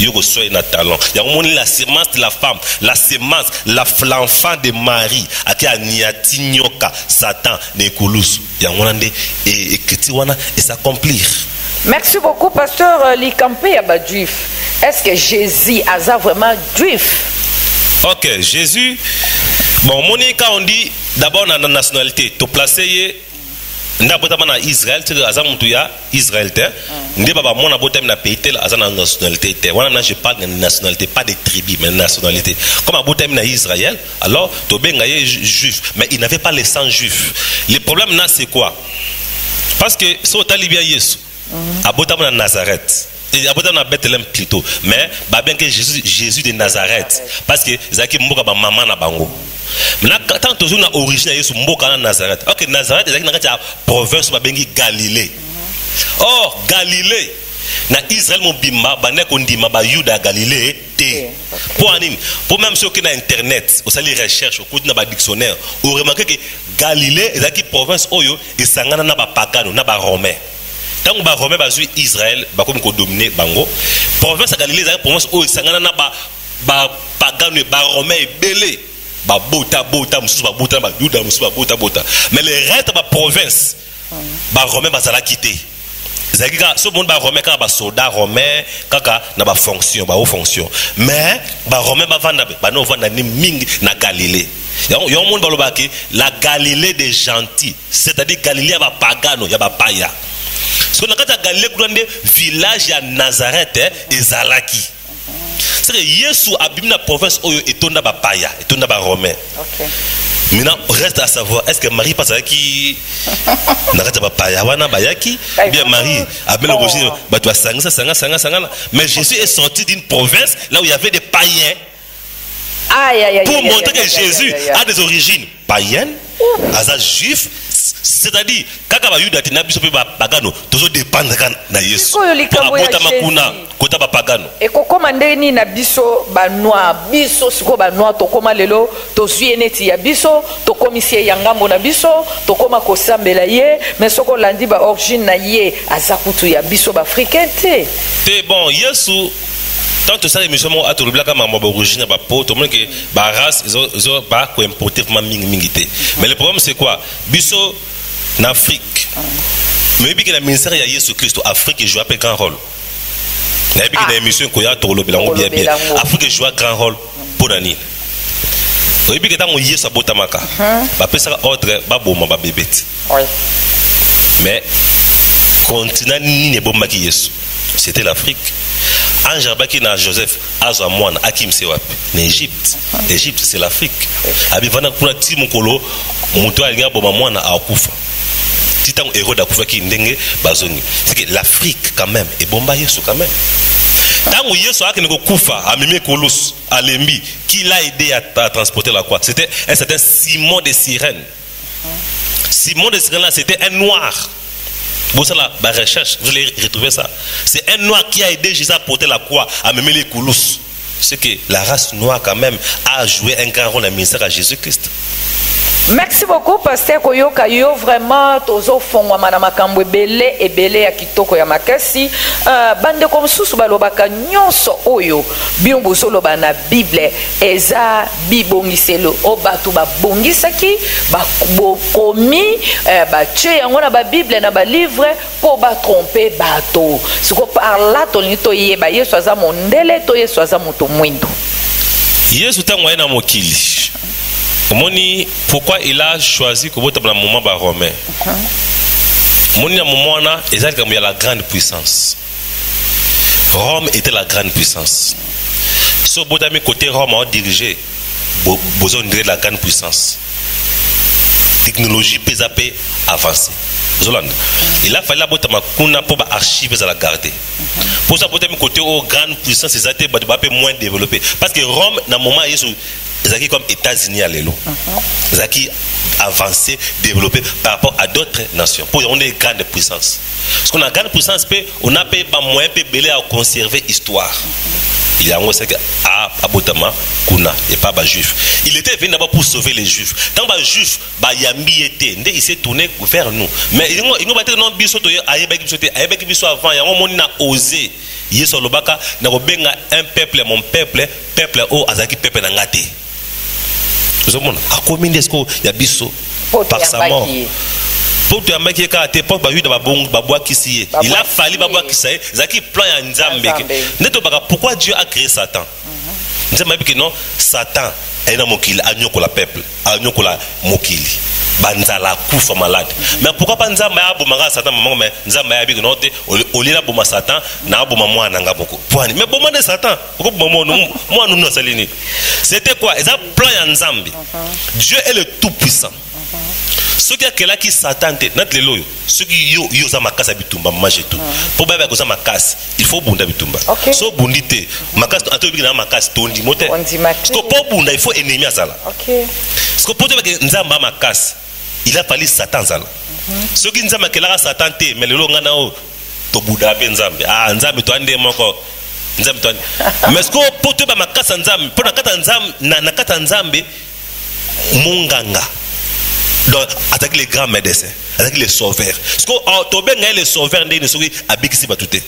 Yoko soye na talent. Il y a un la sémence de la femme, la sémence, l'enfant de Marie, à qui a niati nyoka Satan nekulus. Il y a un et wana et s'accomplir. Merci beaucoup pasteur Likampé Aba juif. Est-ce que Jésus a vraiment juif? Ok, Jésus, bon, Monica, on dit d'abord dans la nationalité, tu places na Israël, tu es Israël, tu baba mon abotem na pays tel azana nationalité tel. Voilà, je parle de nationalité, pas de tribu, mais de nationalité. Comme abotem na Israël, alors tu es juif, mais il n'avait pas les sang juifs. Le problème là c'est quoi? Parce que si tu as libéré Jésus, abotem na Nazareth. Et abotem na Bethléem plutôt, mais bien que Jésus de Nazareth, parce que zaki mboka ba maman na bango. Maintenant, tant que tu as origine Jésus mboka na Nazareth. Ok, Nazareth est la province ba bengi Galilée. Or Galilée na Israël mon bimba bane kondima ba Yuda Galilée té. Pour anime, pour même ceux qui na internet, au sali recherche, au côté na ba dictionnaire, on remarque que Galilée est la province oyo et sangana na ba pagano na ba romain. Tant que ba romain ba zu Israël ba comme ko dominer bango. Province Galilée est la province oyo sangana na ba pagano ba romain belé. Ba bota musu ba bota ba Yuda musu ba bota. Mais le reste de la province ba romain ba zala quitter. Zagika ce monde ba romain ka ba soldat romain kaka na ba fonction ba haute fonction. Mais ba romain ba vanda ba no vanda ni mingi na Galilée. Yon monde ba lobaki la Galilée des gentils, c'est-à-dire Galilée ba pagano ya ba paya. Ce qu'on a kata Galilée grande village ya Nazareth et Zalaki. C'est que Yesu abim na province oyo etonda ba paya, etonda ba romain. OK. Maintenant reste à savoir est-ce que Marie passe qui n'arrête pas paya wana bayaki bien Marie abel origine ba toi sanga mais Jésus est sorti d'une province là où il y avait des païens. Pour montrer que Jésus a des origines païennes, asa juif, c'est-à-dire kaka ba yuda tina biso pe ba pagano toujours dépendre na Yesu. Abota makuna kota ba pagano. Et kokoma ndeni na biso ba noir biso siko ba noir to koma lelo to zueneti ya biso to komisie ya ngambo na biso to koma ko sambela ye mais soko landi ba origine na ye azakutu ya biso ba africain te. C'est bon Yesu tant que ça émission mo atolubla kama mo origine ba po to que ba race ils ont pas ko importer vraiment mingité. Mais le problème c'est quoi? Biso en Afrique. Mais bien que la ministère ya Yesu Christ Afrique joue un grand rôle. Il y a une émission qui a bien. Afrique joue un grand rôle pour l'année. Il y a une émission qui a bien. Il ordre ba bébé. Mais continent ni ne bomba qui Yesu. C'était l'Afrique. Ange Baki na Joseph Azamwan Akim Sewap en Égypte. L'Égypte c'est l'Afrique. Abivana kuna timokolo moto alinga boma mwana akufa. Titan héros d'akufa ki ndenge bazongi. C'est que l'Afrique quand même et bomba Yesu quand même. Tant Yesu a kene kufa a mimé kolos à Lembi qui l'a aidé à transporter la croix. C'était un certain Simon de Cyrène. Simon de Cyrène là c'était un noir. Vous savez la recherche, vous allez retrouver ça. C'est un noir qui a aidé Jésus à porter la croix, à mener les coulous. C'est que la race noire quand même a joué un grand rôle dans le ministère à Jésus-Christ. Merci beaucoup pasteur Koyoka yo vraiment tozo fongwa mana makambo ebele ya kitoko ya makasi bande comme susu balobaka nyonso oyo biombo soloba na Bible eza bibongiselo o batu babongisaki bakomi batie yango na ba Bible na ba livre po ba tromper bato siko par là tonito yeba Yesu aza mondele to Yesu aza moto mwindo Yesu tangwa na mokili. Moni, pourquoi il a choisi que vous êtes dans le moment romain? Moni, dans le moment là, il y a la grande puissance. Rome était la grande puissance. Si vous avez côté Rome a dirigé, vous avez la grande puissance. Technologie peut avancer. Il a fallu pour archiver la garder. Pour ça, vous avez côté grande puissance, ils étaient moins développés. Parce que Rome, dans le moment, ils comme États-Unis à l'élo. Ils avancé, développé par rapport à d'autres nations. Pour on est grande puissance. Parce qu'on a grande puissance, on a pas moyen de à conserver l'histoire. Il y a un secret à Abotama, Kuna, et pas les juifs. Il était venu d'abord pour sauver les juifs. Tant que les juifs, Yambi était, il s'est tourné vers nous. Mais il n'y a pas de non bisoto, Ayebek biso avant, il y a un monde qui a osé. Yeso Lobaka, n'a pas un peuple, mon peuple, peuple, oh, Azaki, peuple, n'angate. Vous savez, à combien d'est-ce qu'il y a biso par sa mort? Pour te amener quelqu'un à tes portes, il a fallu qu'il Zaki plan un Nzambe. Pourquoi Dieu a créé Satan? nzambe abi que non Satan ena mokili anyokola peuple anyokola mokili banzala kufa malade mais pourquoi pas nzamba ya bomanga Satan maman mais nzamba ya biki note olila boma Satan na boma mwana nga moko point mais boma de Satan pourquoi boma moi nous salini c'était quoi ça plan ya nzambe Dieu est le tout puissant ceux qui a kela qui Satan te nat le loyo ceux qui yo za makasa bitumba maje tout pour ba ko za makasi il faut bunda bitumba so bundite makasi ato biki na makasi tondi mote ko po bunda il faut ennemi azala parce que pour te que nzamba makasi il a fallu Satan zala ceux qui nzamba kela Satan te mais le lo ngana o to buda be nzambe nzambe to ande moko nzambe to ande mais ce que pour te ba makasa nzambe pour na kata nzambe na kata nzambe munganga donc attaquer les grands médecins attaquer les sauveurs parce que to benga les sauveurs ndeni soki abikisi batute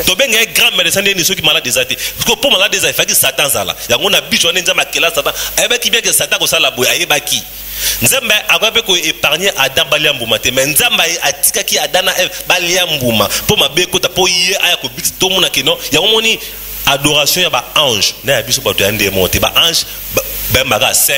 to benga grand médecin ndeni soki malade ezate parce que pour malade ezate faki Satan zala yango na bicho nzamba kela Satan ayebaki bien que Satan ko sala boy ayebaki nzamba akwape ko épargner Adam baliambuma te mais nzamba atikaki Adam na Eve baliambuma pour mabe kota pour ye aya ko bikisi to mona keno yango moni adoration ya ba ange na biso bato ande monter ba ange ben maga saint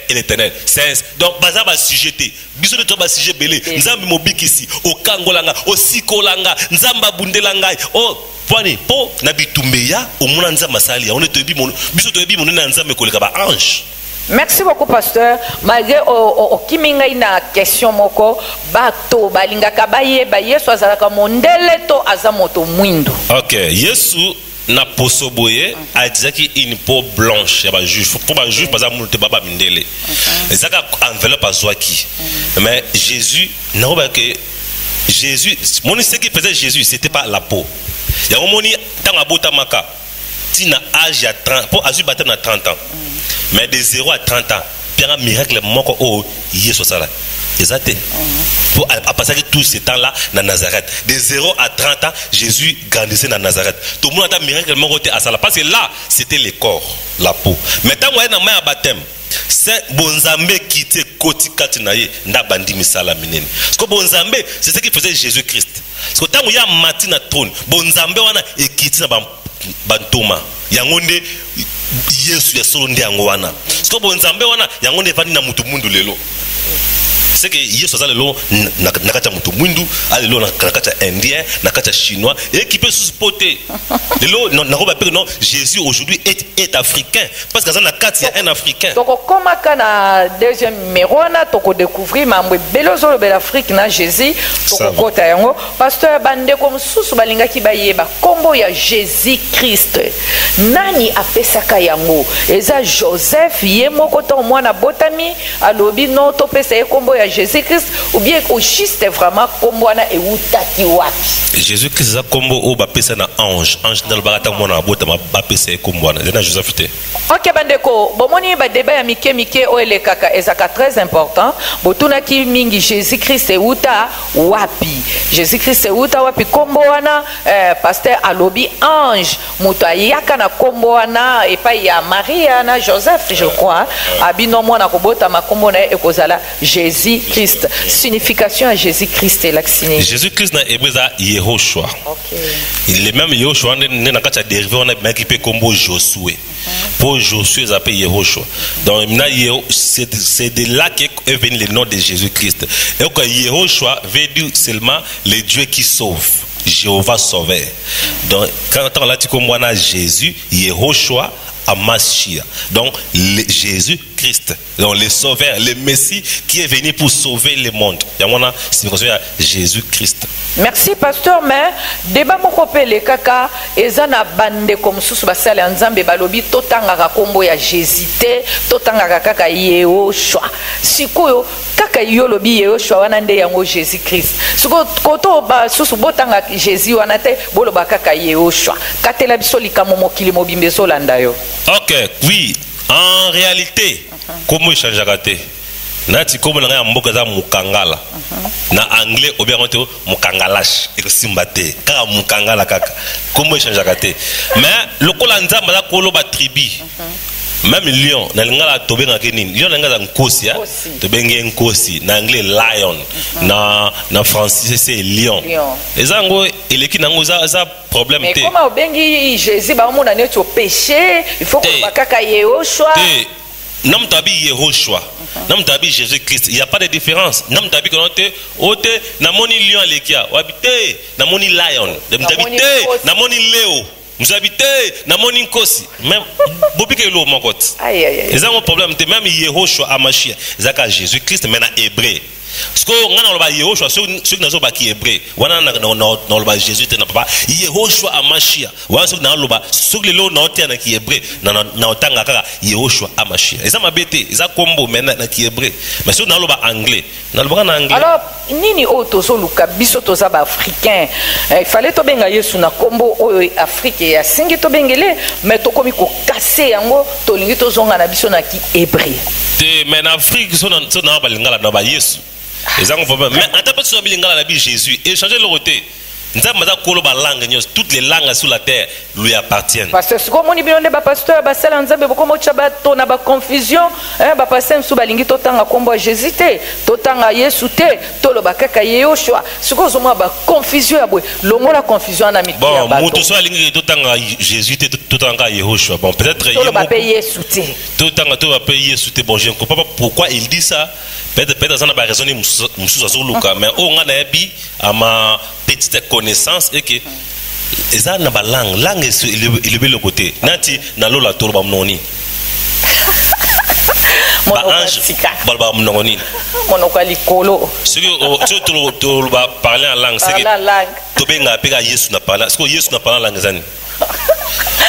et l'éternel saint donc baza ba sujeté biso de to ba sujet belé nzambe mobikisi o kangolanga o sikolanga nzamba bundelanga o poni po na bitumbeya o mona nzamba sali on te bi mon biso to bi mon na nzambe koleka ba ange. Merci beaucoup pasteur. Malgré o kiminga ina question moko bato balingaka bayeba Yesu azalaka mondele to azamoto mwindo. OK, Yesu na posoboye a dit une peau blanche ya ba juif pour ba juif parce que baba mindele ezaka enveloppe azwaki mais Jésus na ba que Jésus moni ce qui faisait Jésus c'était pas la peau ya moni tanga bota maka tina âge ya 30 pour azu baptême na 30 ans mais de 0 à 30 ans bien un miracle moko o Yesu sala exact pour passer tout ce temps là dans Nazareth de 0 à 30 ans Jésus grandissait dans Nazareth tout le monde a miracle moko te asala parce que là c'était le corps la peau maintenant on est dans ma baptême c'est bonzambe qui te koti katinaye nda bandi misala minene parce que bonzambe c'est ce qui faisait Jésus Christ parce que tant il y a mati na trône bonzambe wana ekiti na bantoma yango nde Yesu ya solo nde yango wana parce que bonzambe wana yango nde vandi na mutu mundu lelo c'est que Yesu azale lo nakata mutu mwindu ale lo nakata indien nakata chinois et qui peut supporter lelo nakoba pe non Jésus aujourd'hui est africain parce que dans la carte il y a un africain donc comme kana deuxième numéro na toko découvrir mambo belozo le l'Afrique na Jésus toko kota yango pasteur bande comme susu balingaki bayeba kombo ya Jésus Christ nani apesaka yango eza Joseph yemoko to mwana botami alobi no to pesa kombo ya Jésus Christ ou bien au juste vraiment comme wana e utaki wapi Jésus Christ za kombo o ba pesa na ange dans barata mona bota ba pesa kombo wana na Joseph te. OK bandeko bomoni ba débat ya mike o ele kaka ezaka très important botuna ki mingi Jésus Christ e uta wapi Jésus Christ e uta wapi kombo wana pasteur alobi ange muto ayaka na kombo wana et pas ya Maria na Joseph je crois abino mwana kobota makombo na ekozala Jésus Christ signification à Jésus Christ et l'accine Jésus Christ na ebeza Yehoshua OK il est même Yehoshua ne na kata dérivé on a bien qui peut combo Josué pour Josué s'appelle Yehoshua donc c'est de là qu'est venu le nom de Jésus Christ et que Yehoshua veut dire seulement le Dieu qui sauve Jéhovah sauveur donc quand on l'a dit comme on a Jésus Yehoshua Amashia donc Jésus Christ donc le sauveur le Messie qui est venu pour sauver le monde yamona signification ya Jésus Christ. Merci pasteur mais débat moko pele kaka ezana bande comme susu basala nzambe balobi totanga kombo ya Jésus te totanga kaka Yehoshua sikoyo kaka yolobi Yehoshua wana nde yango Jésus Christ siko koto ba susu botanga Jésus wana te boloba kaka Yehoshua katela biso likamo mokili mobimbe zolanda yo. OK oui en réalité comment changer gâté nati comme na mboka za mukangala na anglais ou bien on mukangalash et simbate kaka mukangala kaka comment changer gâté mais lokola nzamba za kolo ba tribu même lion na lingala tobenga kenin lion na ngala nkosi ya tobenge nkosi na anglais lion na français c'est lion ezango eleki nango za problème mais te comment obengi Jésus ba mona neto péché il faut que bakaka Yehoshua nam tabi Yehoshua nam tabi Jésus Christ, il y a pas de différence. Nam tabi konote ote na moni lion lekia wabite na moni lion mtabite na moni leo mtabite na moni nkosi même bobike lo mokot aïe aïe c'est un problème te même Yehoshua amashia zaka Jésus Christ mais na hébreu parce que ngana loba Yehoshua ceux qui nazo ba ki hébreu wana na loba Jésus te na papa Yehoshua amashia wana ceux na loba ceux qui lo na ote na ki hébreu na otanga kaka Yehoshua amashia eza mabete eza kombo mais na ki hébreu mais ceux na loba anglais na loba na anglais alors nini otozo luka biso toza ba africain il fallait to benga Yesu na kombo oyo Afrique ya singi to bengele mais to komi ko casser yango to lingi to zonga na biso na ki hébreu te mais en Afrique so na ba lingala na ba Yesu ezango problème mais attends pas sur bilingala na bi Jésus et changer le côté nzamba za koloba langue nyos toutes les langues sur la terre lui appartiennent parce que siko moni bilonde ba pasteur ba sala nzambe boko mo chaba to na ba confusion ba pasteur sou balingi to tanga kombo Jésus te to tanga Yesu te to lo bakaka Yehoshua siko zo mo ba confusion ya boy longo la confusion na miti ya ba bon moto so alingi to tanga Jésus te to tanga Yehoshua bon peut-être to lo ba pe Yesu te to tanga to ba pe Yesu te bon je ne comprends pas pourquoi il dit ça peut-être ça n'a pas raisonné mususa sur Luka mais on a nabi à ma petite connaissance et que ça n'a pas langue est élevé le côté nati na lola to ba mnoni ba ange ba mnoni monoko likolo ce que to ba parler en langue c'est que to benga peka Yesu na parler parce que Yesu na parler langue zani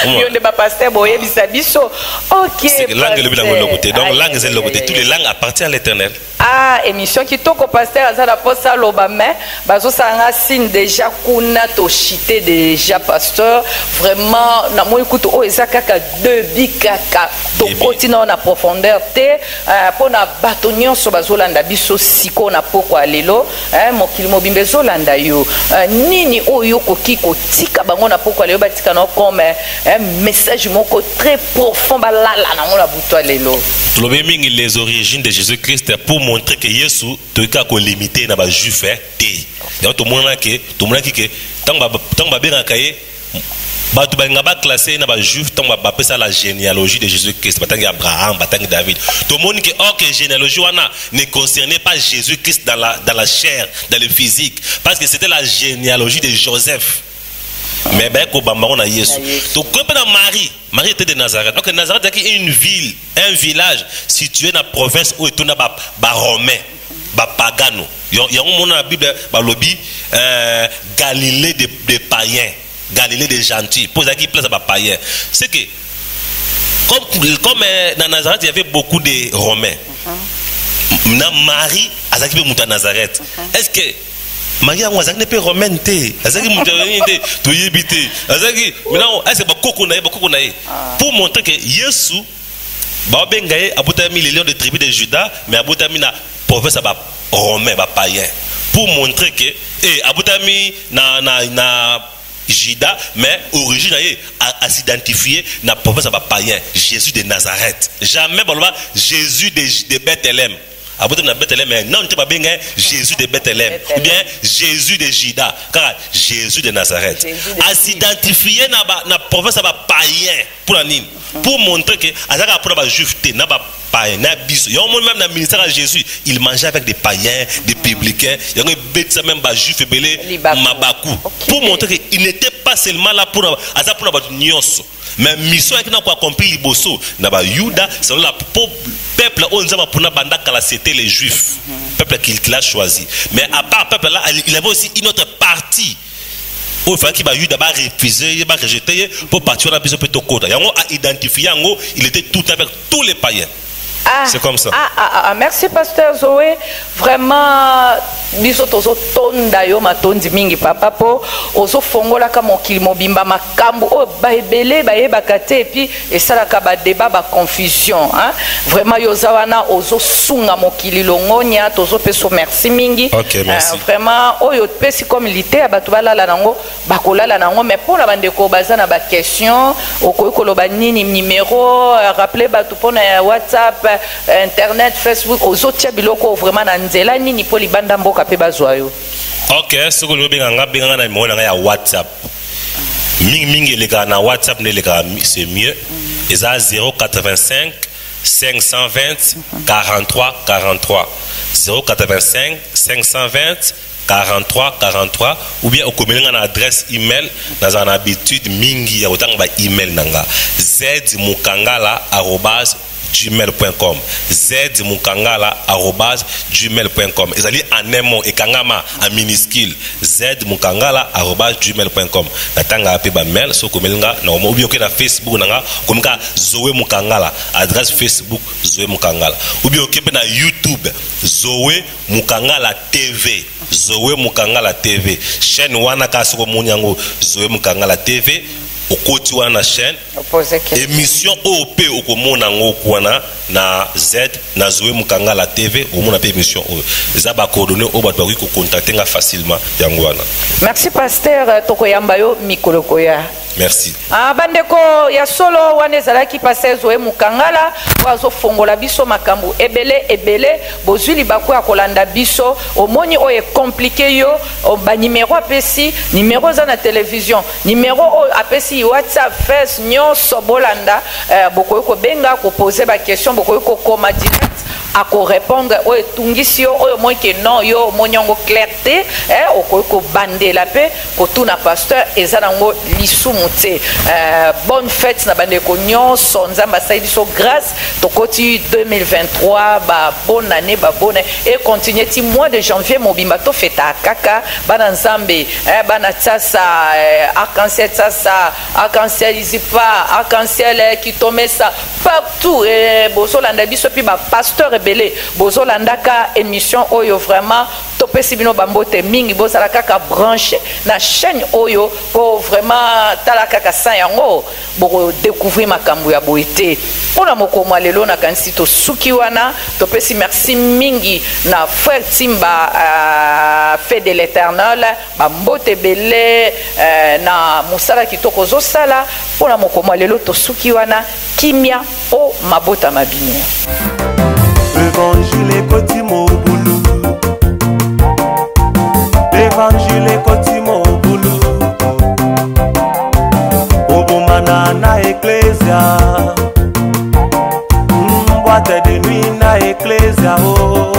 yonde ba pasteur boye bisabiso OK c'est langue le côté donc langue c'est le côté toutes les langues appartiennent à l'Éternel. Ah émission qui toko pasteur azala posa loba mais bazo sanga signe déjà kuna to chité déjà pasteur vraiment na moi écoute o ezakaka deux bikaka to continue na profondeur te pona batonyon so bazolanda biso siko na poko alelo mokili mobimbe zolanda yo nini oyo koki kotika bango na poko alelo batika no comme un message moko très profond balala na ngona buto alelo tolobe mingi les origines de Jésus-Christ pour montrer que Yesu toika ko limiter na ba juif té donc to mona ke tanga benga kaye ba to benga ba classer na ba juif tanga ba pesa la généalogie de Jésus-Christ batanga Abraham batanga David to moni que généalogie wana ne concernait pas Jésus-Christ dans la chair dans le physique parce que c'était la généalogie de Joseph. Mais ben ko bamba on a Yesu to ko na Marie était de Nazareth donc Nazareth est une ville un village situé dans la province où est na ba romain ba pagano y a on na Bible ba lobi Galilée des païens Galilée des gentils pose qui place ba païens c'est que comme dans Nazareth il y avait beaucoup de romains na Marie azaki be muta Nazareth est-ce que Marie a ne peut romaine te azaki mutarani te to yebite azaki maintenant est-ce ba koko na pour montrer que Yesu ba bengaye abutami les lions de tribu de Juda mais abutami na prophète ba romain ba païen pour montrer que abutami na Juda mais origine à s'identifier na prophète ba païen Jésus de Nazareth jamais ba Jésus de Bethléem. Aboutem na Bethléem mais non tu pas bien Jésus de Bethléem ou bien Jésus de Juda car Jésus de Nazareth à s'identifier na province ba païen pour la nine pour montrer que azaka pour ba juif te na ba païen na biso yo même na ministère de Jésus il mangeait avec des païens des publicains yo bet ça même ba juif belé mabaku pour montrer que il n'était pas seulement là pour azaka pour ba nyonso mais mission qui n'a pas compris liboso na ba Yuda c'est la peuple onzama pour na banda kala c'était les juifs peuple qu'il a choisi mais à part peuple là il avait aussi une autre partie où il fallait qu'il va Yuda ba refuser ba rejeter pour partir na biso peut kota yango a identifier yango il était tout avec tous les païens C'est comme ça. Merci pasteur Zoé. Vraiment, biso tozo tonda yo matondi mingi papa po ozo fongola ka mokili mobimba makambo o baebele bakate et puis et ça la ka débat ba confusion hein. Vraiment yo zawana ozo sunga mokili longonya tozo peso merci mingi. OK, merci. Vraiment oyo pesi comme lité abatu balala nango bakolala nango mais pour la bande ko bazana ba question okoyiko loba nini numéro rappeler batu pona WhatsApp internet Facebook ozotia biloko vraiment na nzela nini po libanda mboka pe bazwa yo. OK, ce que le benga na numéro na WhatsApp mingi les gars na WhatsApp ne les gars c'est mieux ils a 085 520 43 43 085 520 43 43 ou bien au communiquer na adresse email dans une habitude mingi ya otanga ba email nanga zmukangala@gmail.com zmukangala@gmail.com ezali en un mot ekangama en minuscule zmukangala@gmail.com natanga ape ba mail so komelinga na ou bien na Facebook nanga komika Zoé Mukangala adresse Facebook Zoé Mukangala ou bien okepe na YouTube Zoé Mukangala TV Zoé Mukangala TV chaîne wana ka soko munyango Zoé Mukangala TV okoti wana chaîne émission OP okomona ngokwana na Z na Zoé Mukangala TV omona pe émission za ba coordonnées o bato ko contacter nga facilement yango wana. Merci pasteur tokoyamba yo mikolokoya. Merci. Bandeko ya solo wane zalaki pasteur Zoé Mukangala wazo fongola biso makambo ebele bozuli bako ya kolanda biso omoni oye compliqué yo ba numéro apesi numéro za na télévision numéro apesi WhatsApp face nyonso bolanda bokoyo ko benga ko poser ba question bokoyo ko koma direct ako répondre oye tungisi yo oyo moi que non yo monyango clarté okoyo ko bandela pe ko tuna pasteur ezanango lisumu te bonne fête na bandeko nyonso nzamba saidi so grâce tokoti 2023 ba bonne année ba bonne et continuer ti mois de janvier mobimba to feta kaka bana nzambe bana tsasa arc-en-ciel tsasa arc-en-ciel izipa arc-en-ciel kitomesa partout bozolanda biso pi ba pasteur ebele bozolanda ka émission oyo vraiment topesi bino bambote mingi bozala kaka branche na chaîne oyo pour vraiment tala kaka sa yango boko découvrir makambo ya boité pona mokoma lelo na kanisi to suki wana topesi merci mingi na frère Timba fait de l'éternel bambote belé na musala kitoko zosala pona mokoma lelo to suki wana kimia o mabota mabino Évangile kotimo bulu Évangile kotimo bulu Obumana na ecclesia Boîte de nuit na ecclesia oh